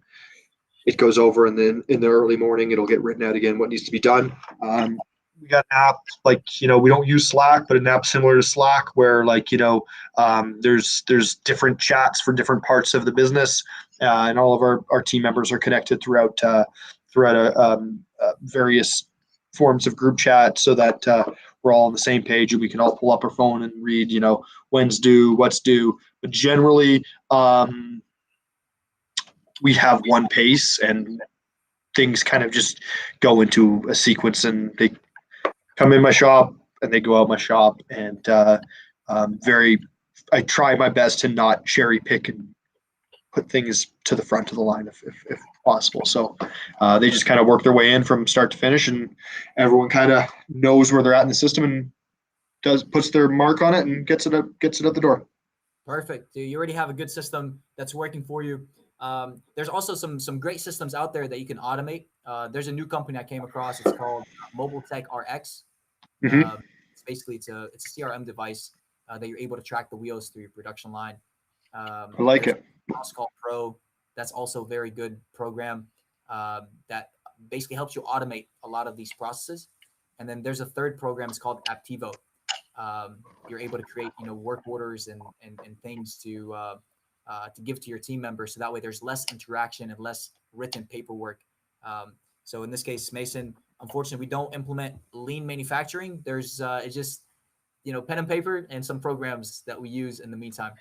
it goes over, and then in the early morning it'll get written out again what needs to be done. we got an app like, we don't use Slack, but an app similar to Slack where like, there's different chats for different parts of the business, and all of our team members are connected throughout various forms of group chat, so that we're all on the same page and we can all pull up our phone and read, when's due, what's due. But generally, we have one pace and things kind of just go into a sequence, and they come in my shop and they go out my shop. And I try my best to not cherry pick and put things to the front of the line if possible. So they just kind of work their way in from start to finish, and everyone kind of knows where they're at in the system and puts their mark on it and gets it out the door. Perfect. You already have a good system that's working for you. There's also some great systems out there that you can automate. There's a new company I came across. It's called Mobile Tech RX. Mm-hmm. It's basically it's a CRM device that you're able to track the wheels through your production line. I like it. Call Pro. That's also a very good program that basically helps you automate a lot of these processes. And then there's a third program. It's called Aptivo. You're able to create work orders and things to give to your team members, so that way there's less interaction and less written paperwork. So in this case, Mason, unfortunately, we don't implement lean manufacturing. There's it's just pen and paper and some programs that we use in the meantime.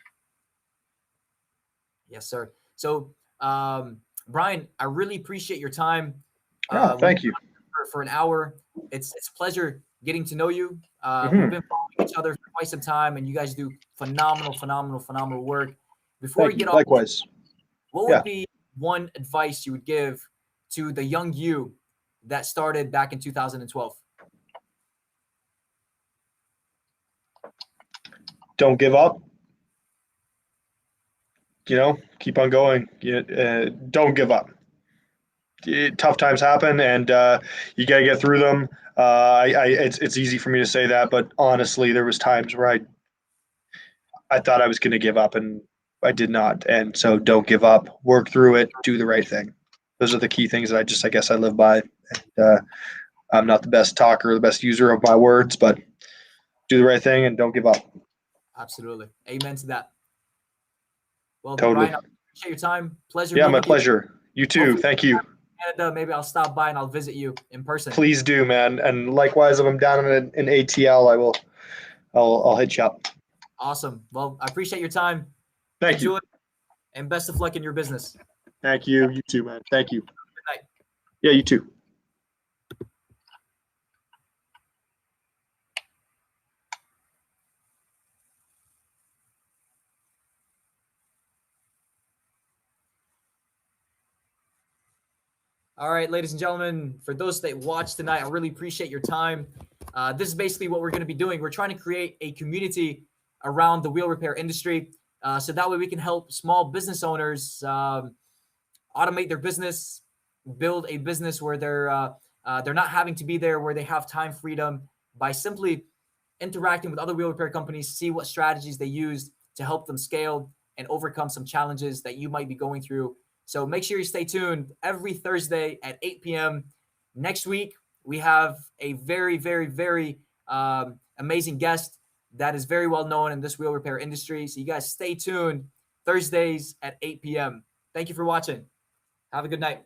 Yes, sir. So Brian, I really appreciate your time. Thank you for an hour. It's a pleasure getting to know you. Mm-hmm. We've been following each other for quite some time, and you guys do phenomenal work. Before we get off, likewise, what would be one advice you would give to the young you that started back in 2012? Don't give up. Keep on going. Don't give up. Tough times happen, and you got to get through them. It's easy for me to say that, but honestly, there was times where I thought I was going to give up, and I did not. And so, don't give up. Work through it. Do the right thing. Those are the key things that I guess I live by. And, I'm not the best talker, or the best user of my words, but do the right thing and don't give up. Absolutely, amen to that. Well, totally. Brian, I appreciate your time. Pleasure. Yeah, my pleasure. You too. Hopefully, thank you. Canada, maybe I'll stop by and I'll visit you in person. Please do, man. And likewise, if I'm down in ATL, I'll hit you up. Awesome. Well, I appreciate your time. Thank you. And best of luck in your business. Thank you. You too, man. Thank you. Good night. Yeah, you too. All right, ladies and gentlemen, for those that watch tonight, I really appreciate your time. This is basically what we're going to be doing. We're trying to create a community around the wheel repair industry, so that way we can help small business owners automate their business, build a business where they're not having to be there, where they have time freedom by simply interacting with other wheel repair companies, see what strategies they use to help them scale and overcome some challenges that you might be going through. So make sure you stay tuned every Thursday at 8 p.m. Next week, we have a very, very, very amazing guest that is very well known in this wheel repair industry. So you guys stay tuned Thursdays at 8 p.m. Thank you for watching. Have a good night.